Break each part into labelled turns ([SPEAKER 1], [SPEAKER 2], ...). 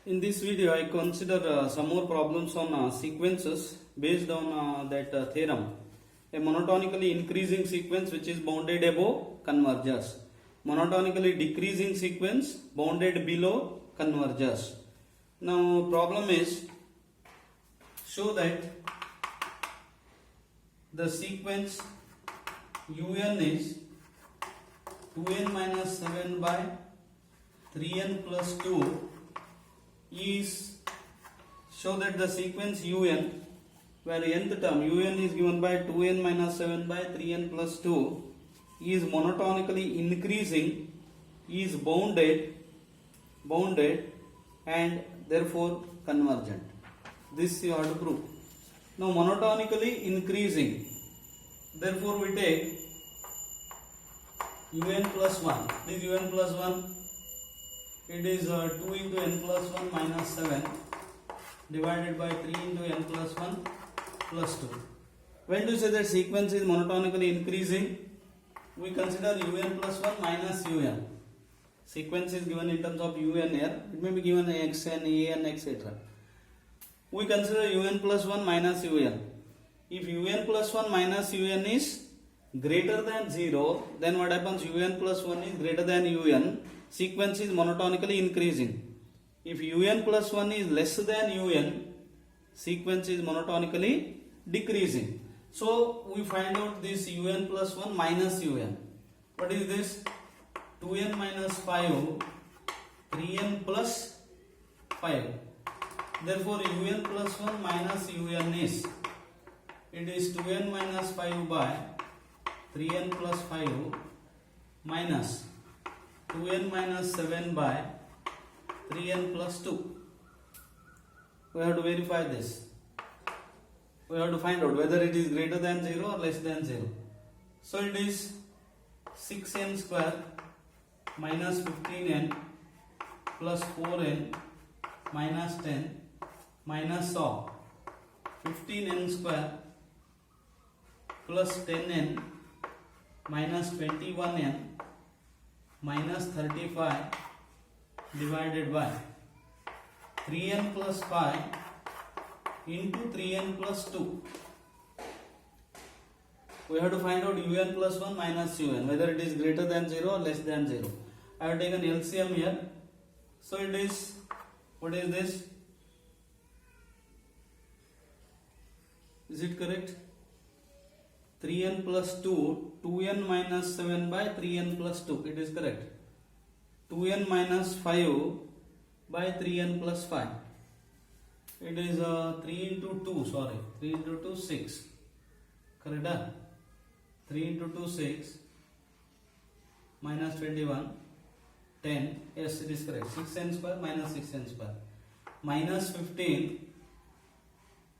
[SPEAKER 1] In this video, I consider some more problems on sequences based on that theorem. A monotonically increasing sequence which is bounded above converges. Monotonically decreasing sequence bounded below converges. Now, problem is show that the sequence un is 2n minus 7 by 3n plus 2 is show that the sequence un where nth term un is given by 2n minus 7 by 3n plus 2 is monotonically increasing, is bounded and therefore convergent. This you have to prove. Now monotonically increasing, therefore we take un plus 1. This un plus 1, it is 2 into n plus 1 minus 7 divided by 3 into n plus 1 plus 2. When do you say that sequence is monotonically increasing? We consider un plus 1 minus un. Sequence is given in terms of un here. It may be given xn, an, etc. We consider un plus 1 minus un. If un plus 1 minus un is greater than 0, then what happens? Un plus 1 is greater than un. Sequence is monotonically increasing. If un plus 1 is less than un, sequence is monotonically decreasing. So we find out this un plus 1 minus un. What is this? 2n minus 5, 3n plus 5. Therefore un plus 1 minus un is, it is 2n minus 5 by 3n plus 5 minus 2n minus 7 by 3n plus 2. We have to verify this. We have to find out whether it is greater than 0 or less than 0. So it is 6n square minus 15n plus 4n minus 10 minus of 15n square plus 10n minus 21n minus 35 divided by 3n plus 5 into 3n plus 2. We have to find out un plus 1 minus un, whether it is greater than 0 or less than 0. I have taken LCM here. So it is, what is this? Is it correct? 3n plus 2, 2n minus 7 by 3n plus 2. It is correct. 2n minus 5 by 3n plus 5. It is 3 into 2, sorry, 3 into 2, 6. Correct? 3 into 2, 6 minus 21, 10. Yes, it is correct. 6n square minus 6n square. Minus 15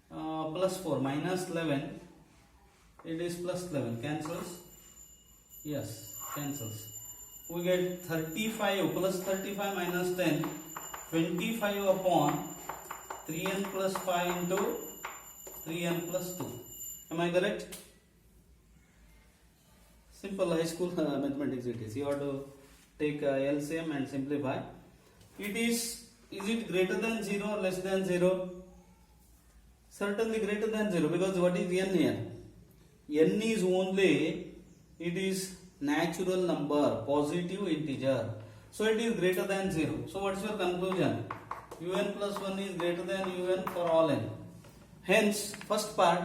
[SPEAKER 1] plus 4 minus 11. It is plus 11. Cancels? Yes, cancels. We get 35 plus 35 minus 10. 25 upon 3n plus 5 into 3n plus 2. Am I correct? Simple high school mathematics it is. You have to take LCM and simplify. It is it greater than 0 or less than 0? Certainly greater than 0, because what is n here? N is only, it is natural number, positive integer. So it is greater than 0. So what is your conclusion? Un plus 1 is greater than un for all n. Hence, first part,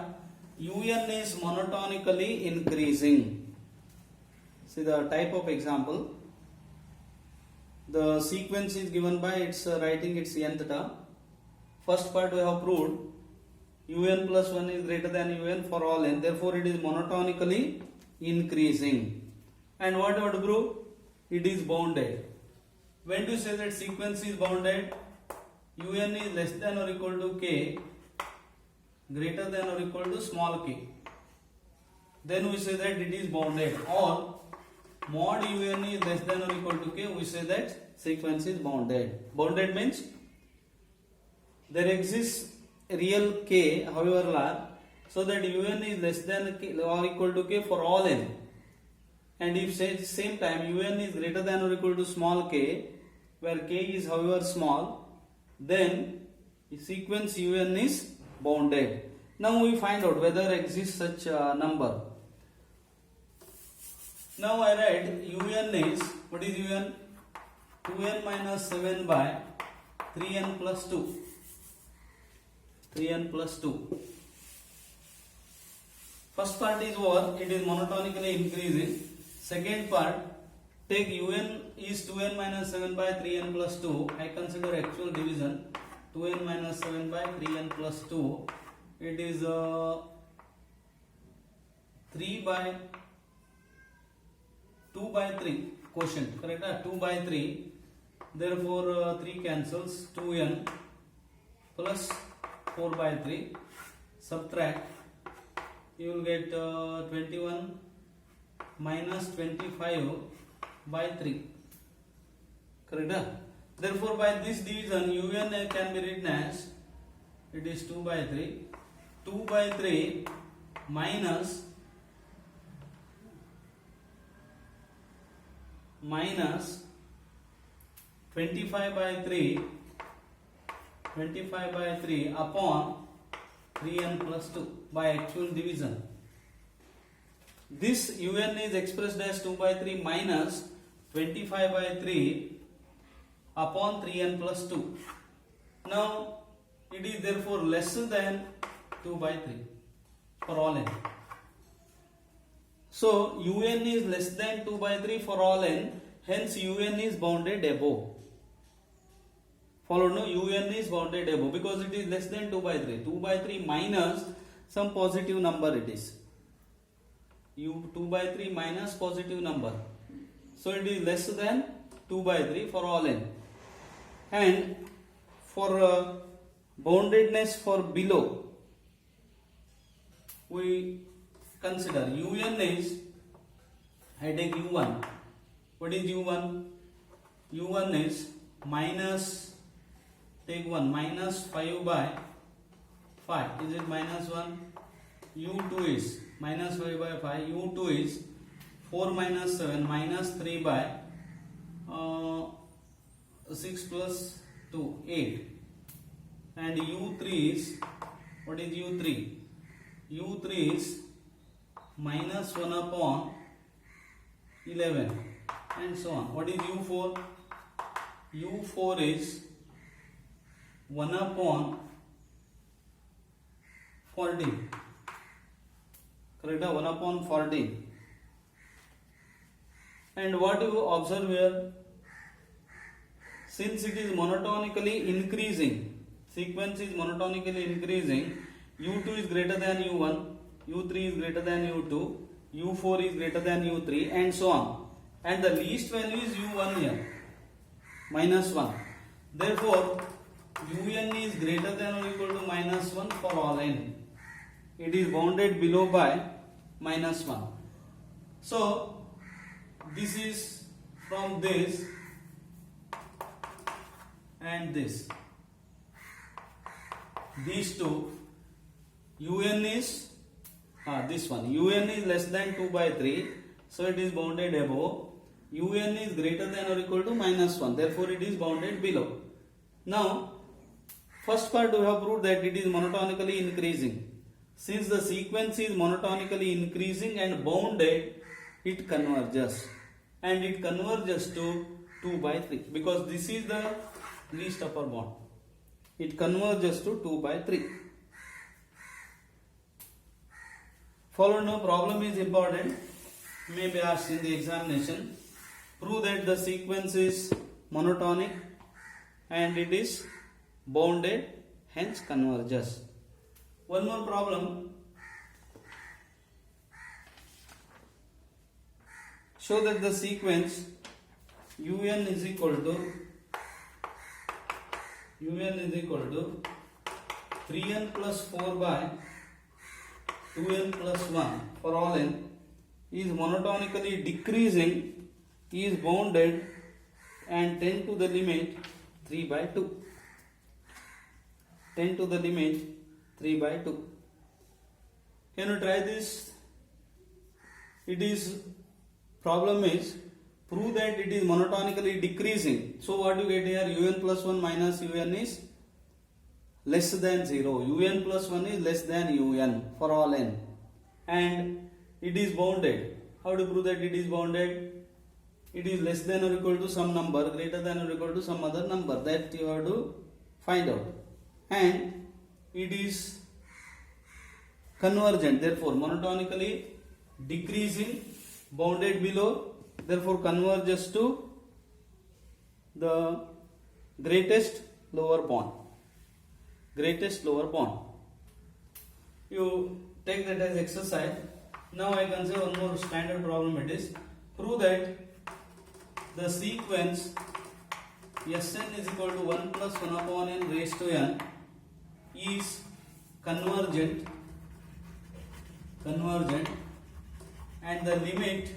[SPEAKER 1] un is monotonically increasing. See the type of example. The sequence is given by its writing its nth term. First part we have proved un plus 1 is greater than un for all n. Therefore, it is monotonically increasing. And what we have to prove? It is bounded. When do you say that sequence is bounded? Un is less than or equal to k, greater than or equal to small k. Then we say that it is bounded. Or mod un is less than or equal to k, we say that sequence is bounded. Bounded means there exists real k, however large, so that un is less than k or equal to k for all n. And if say same time un is greater than or equal to small k, where k is however small, then sequence un is bounded. Now we find out whether exists such a number. Now I write un is, what is un? 2n minus 7 by 3n plus 2. 3n plus 2. First part is over, it is monotonically increasing. Second part, take un is 2n minus 7 by 3n plus 2. I consider actual division. 2n minus 7 by 3n plus 2. It is 3 by 2 by 3 quotient, correct? 2 by 3. Therefore 3 cancels. 2n plus 4 by 3. Subtract. You will get 21 minus 25 by 3. Correct? Therefore, by this division, un can be written as, it is 2 by 3. 2 by 3 minus 25 by 3. 25 by 3 upon 3n plus 2 by actual division. This un is expressed as 2 by 3 minus 25 by 3 upon 3n plus 2. Now it is therefore less than 2 by 3 for all n. So un is less than 2 by 3 for all n, hence un is bounded above. Follow, no? Un is bounded above because it is less than 2 by 3. 2 by 3 minus some positive number it is. 2 by 3 minus positive number. So it is less than 2 by 3 for all n. And for boundedness for below, we consider un is, I take u1. What is u1? u1 is minus, take 1, minus 5 by 5. Is it minus 1? u2 is minus 5 by 5. u2 is 4 minus 7 minus 3 by 6 plus 2, 8. And u3 is, what is u3? u3 is minus 1 upon 11 and so on. What is u4? u4 is 1 upon 14. Correct? 1 upon 14. And what you observe here, since it is monotonically increasing, sequence is monotonically increasing, u2 is greater than u1, u3 is greater than u2, u4 is greater than u3 and so on. And the least value is u1 here, minus 1. Therefore, un is greater than or equal to minus 1 for all n. It is bounded below by minus 1. So, this is from this and this. These two, un is, this one, un is less than 2 by 3, so it is bounded above. Un is greater than or equal to minus 1, therefore it is bounded below. Now, first part we have proved that it is monotonically increasing. Since the sequence is monotonically increasing and bounded, it converges. And it converges to 2 by 3 because this is the least upper bound. It converges to 2 by 3. Follow, no problem is important. May be asked in the examination. Prove that the sequence is monotonic and it is bounded, hence converges. One more problem. Show that the sequence un is equal to 3n plus 4 by 2n plus 1 for all n is monotonically decreasing, is bounded and tend to the limit 3 by 2. Tend to the limit 3 by 2. Can you try this? It is, problem is prove that it is monotonically decreasing. So what you get here, un plus 1 minus un is less than 0. Un plus 1 is less than un for all n. And it is bounded. How to prove that it is bounded? It is less than or equal to some number, greater than or equal to some other number. That you have to find out. And it is convergent, therefore monotonically decreasing, bounded below, therefore converges to the greatest lower bound. Greatest lower bound. You take that as exercise. Now I can say one more standard problem. It is prove that the sequence Sn is equal to 1 plus 1 upon n raised to n is convergent and the limit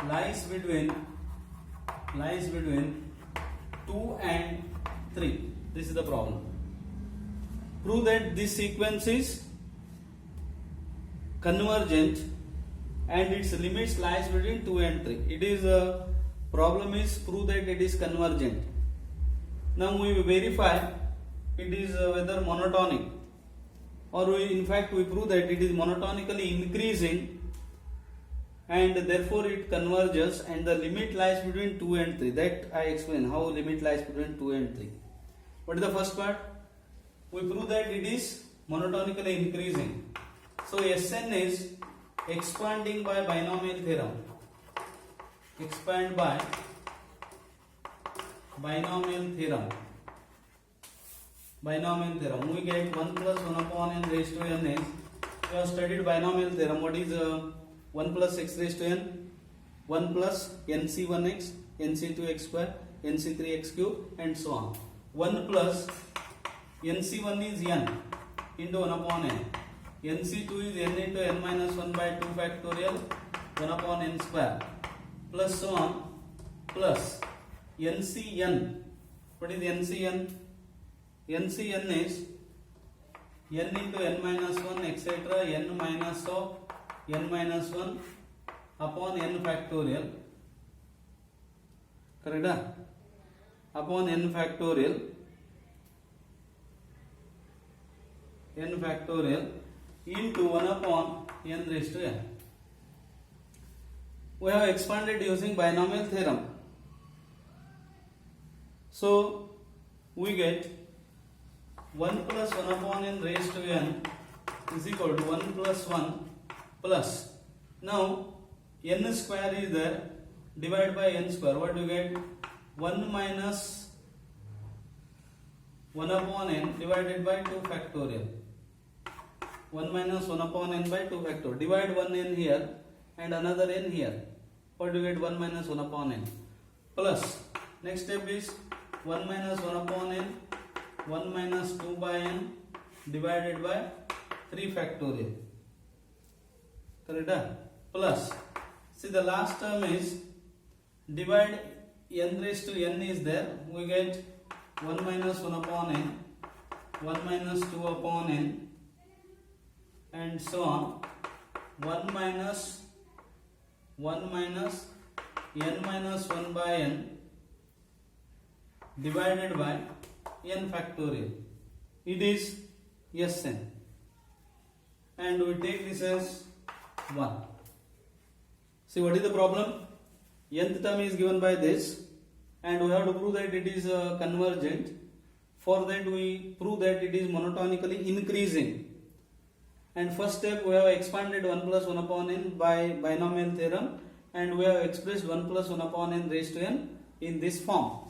[SPEAKER 1] lies between 2 and 3. This is the problem. Prove that this sequence is convergent and its limits lies between 2 and 3. It is problem is prove that it is convergent. Now we verify it is whether monotonic, or we prove that it is monotonically increasing and therefore it converges and the limit lies between 2 and 3. That I explain how limit lies between 2 and 3. What is the first part? We prove that it is monotonically increasing. So Sn is expanding by binomial theorem. Expand by binomial theorem. We get 1 plus 1 upon n raised to n is, we have studied binomial theorem. What is 1 plus x raised to n? 1 plus nc1x, nc2x square, nc3x cube and so on. 1 plus nc1 is n into 1 upon n. nc2 is n into n minus 1 by 2 factorial 1 upon n square plus so on, plus ncn. What is ncn? ncn is n into n minus 1 etc. n minus of n minus 1 upon n factorial. Correct? Upon n factorial into 1 upon n raised to n. We have expanded using binomial theorem. So we get 1 plus 1 upon n raised to n is equal to 1 plus 1 plus. Now n square is there, divide by n square. What do you get? 1 minus 1 upon n divided by 2 factorial. 1 minus 1 upon n by 2 factorial. Divide one n here and another n here. What do you get? 1 minus 1 upon n plus. Next step is 1 minus 1 upon n, 1 minus 2 by n divided by 3 factorial. Correct? Plus. See, the last term is divide n raised to n is there. We get 1 minus 1 upon n, 1 minus 2 upon n and so on. 1 minus n minus 1 by n divided by n factorial. It is Sn. And we take this as 1. See, what is the problem? Nth term is given by this and we have to prove that it is convergent. For that we prove that it is monotonically increasing. And first step, we have expanded 1 plus 1 upon n by binomial theorem and we have expressed 1 plus 1 upon n raised to n in this form.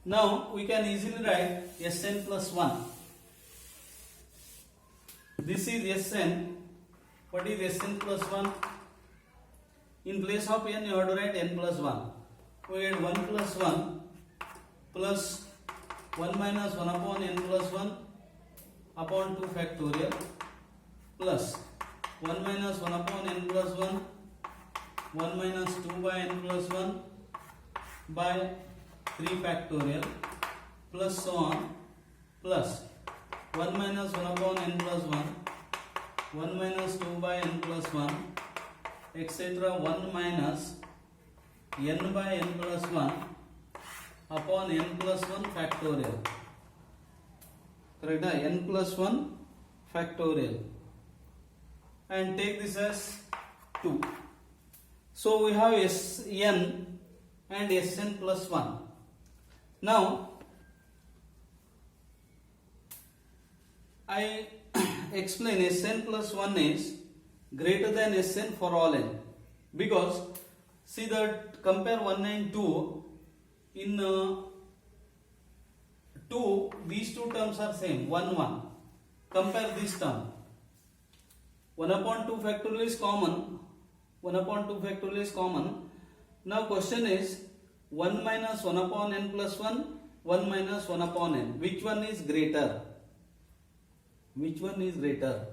[SPEAKER 1] Now we can easily write Sn plus 1. This is Sn. What is Sn plus 1? In place of n you have to write n plus 1. We get 1 plus 1 plus 1 minus 1 upon n plus 1 upon 2 factorial plus 1 minus 1 upon n plus 1, 1 minus 2 by n plus 1 by 3 factorial plus so on plus 1 minus 1 upon n plus 1, 1 minus 2 by n plus 1 etc. 1 minus n by n plus 1 upon n plus 1 factorial. Correct? N plus 1 factorial. And take this as 2. So we have Sn and Sn plus 1. Now I explain Sn plus 1 is greater than Sn for all n, because see that compare 1 and 2, in 2 these two terms are same, 1 1. Compare this term, 1 upon 2 factorial is common, 1 upon 2 factorial is common. Now question is 1 minus 1 upon n plus 1, 1 minus 1 upon n, which one is greater? Which one is greater?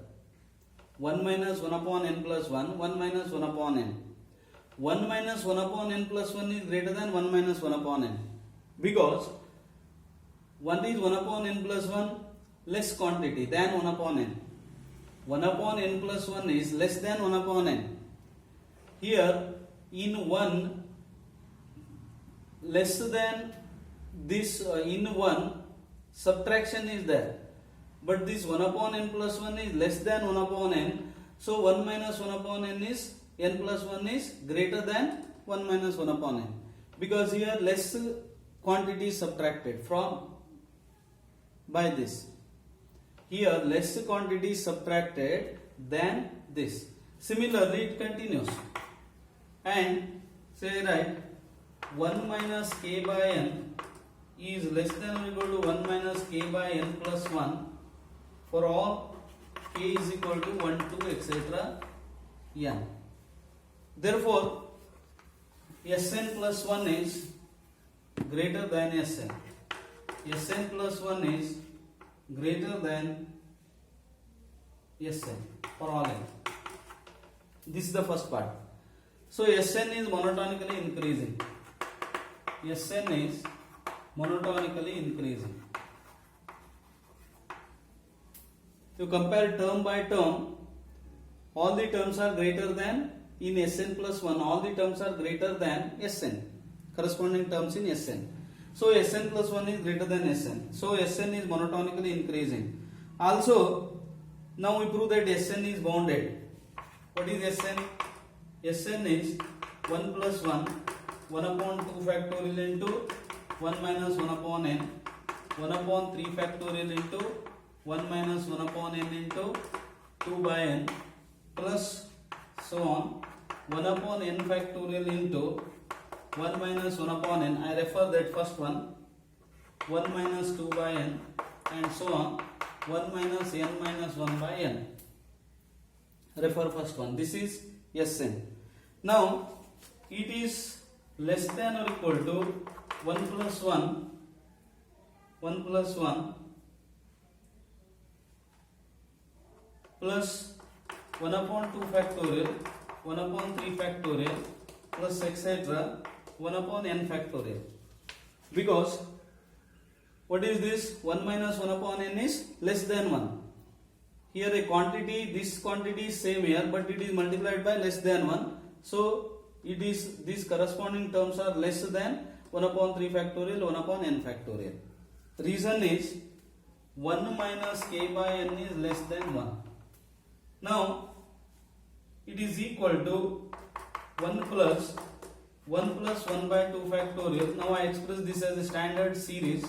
[SPEAKER 1] 1 minus 1 upon n plus 1, 1 minus 1 upon n. 1 minus 1 upon n plus 1 is greater than 1 minus 1 upon n, because 1 is 1 upon n plus 1 less quantity than 1 upon n. 1 upon n plus 1 is less than 1 upon n. Here in 1 less than this, in 1 subtraction is there, but this 1 upon n plus 1 is less than 1 upon n, so 1 minus 1 upon n is n plus 1 is greater than 1 minus 1 upon n, because here less quantity is subtracted from by this. Here less quantity is subtracted than this. Similarly it continues, and say right 1 minus k by n is less than or equal to 1 minus k by n plus 1 for all k is equal to 1 to etc. n. Therefore Sn plus 1 is greater than Sn. Sn plus 1 is greater than Sn for all n. This is the first part. So Sn is monotonically increasing. Sn is monotonically increasing. To compare term by term, all the terms are greater than, in Sn plus 1, all the terms are greater than Sn, corresponding terms in Sn. So Sn plus 1 is greater than Sn. So Sn is monotonically increasing. Also, now we prove that Sn is bounded. What is Sn? Sn is 1 plus 1, 1 upon 2 factorial into 1 minus 1 upon n, 1 upon 3 factorial into 1 minus 1 upon n into 2 by n, plus so on, 1 upon n factorial into 1 minus 1 upon n. I refer that first one, 1 minus 2 by n, and so on, 1 minus n minus 1 by n. Refer first one. This is Sn. Now it is less than or equal to 1 plus 1, 1 plus 1 plus 1 upon 2 factorial, 1 upon 3 factorial, plus etc. 1 upon n factorial. Because what is this? 1 minus 1 upon n is less than 1. Here a quantity, this quantity is same here, but it is multiplied by less than 1. So it is, these corresponding terms are less than 1 upon 3 factorial, 1 upon n factorial. Reason is 1 minus k by n is less than 1. Now it is equal to 1 plus 1 by 2 factorial. Now I express this as a standard series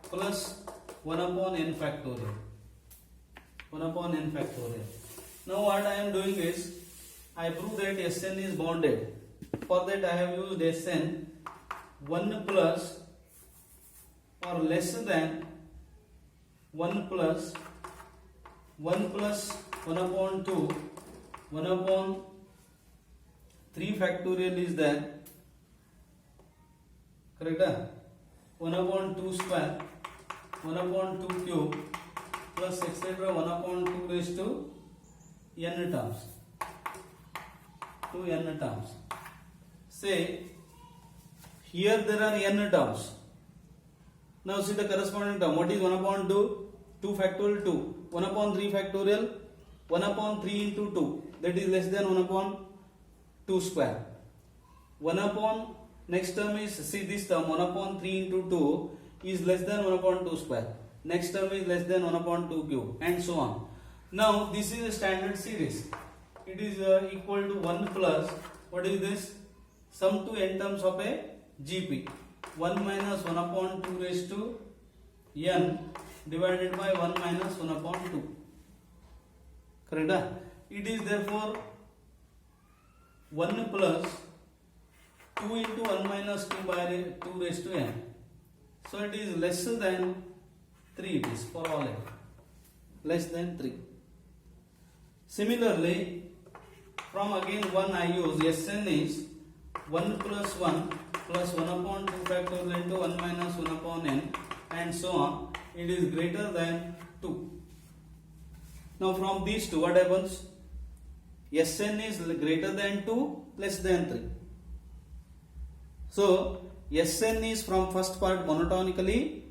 [SPEAKER 1] plus 1 upon n factorial. 1 upon n factorial. Now what I am doing is, I prove that Sn is bounded. For that I have used Sn 1 plus or less than 1 plus 1 upon 2, 1 upon 3 factorial is there. Correct? 1 upon 2 square, 1 upon 2 cube, plus etc. 1 upon 2 raised to n terms. 2 n terms. Say, here there are n terms. Now see the corresponding term. What is 1 upon 2? 2 factorial 2. 1 upon 3 factorial, 1 upon 3 into 2. That is less than 1 upon 2 square. 1 upon, next term is, see this term 1 upon 3 into 2 is less than 1 upon 2 square. Next term is less than 1 upon 2 cube and so on. Now this is a standard series. It is equal to 1 plus, what is this? Sum to n terms of a GP. 1 minus 1 upon 2 raised to n divided by 1 minus 1 upon 2. Correct? It is therefore 1 plus 2 into 1 minus 2 by 2 raised to n. So it is less than 3, it is for all n. Less than 3. Similarly, from again 1 I use Sn is 1 plus 1 plus 1 upon 2 factorial into 1 minus 1 upon n and so on. It is greater than 2. Now from these two, what happens? Sn is greater than 2, less than 3. So Sn is from first part monotonically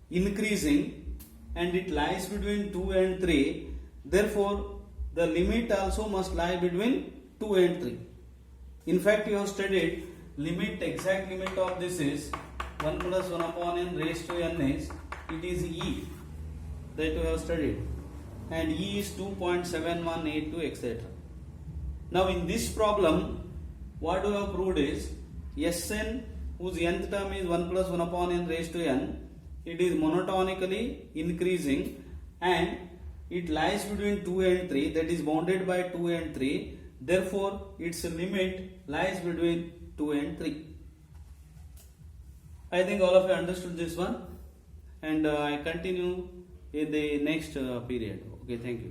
[SPEAKER 1] increasing and it lies between 2 and 3. Therefore, the limit also must lie between 2 and 3. In fact, you have studied limit, exact limit of this is 1 plus 1 upon n raised to n is, it is E that you have studied, and E is 2.7182 etc. Now in this problem, what we have proved is Sn whose nth term is 1 plus 1 upon n raised to n, it is monotonically increasing and it lies between 2 and 3, that is bounded by 2 and 3. Therefore, its limit lies between 2 and 3. I think all of you understood this one, and I continue in the next period. Okay, thank you.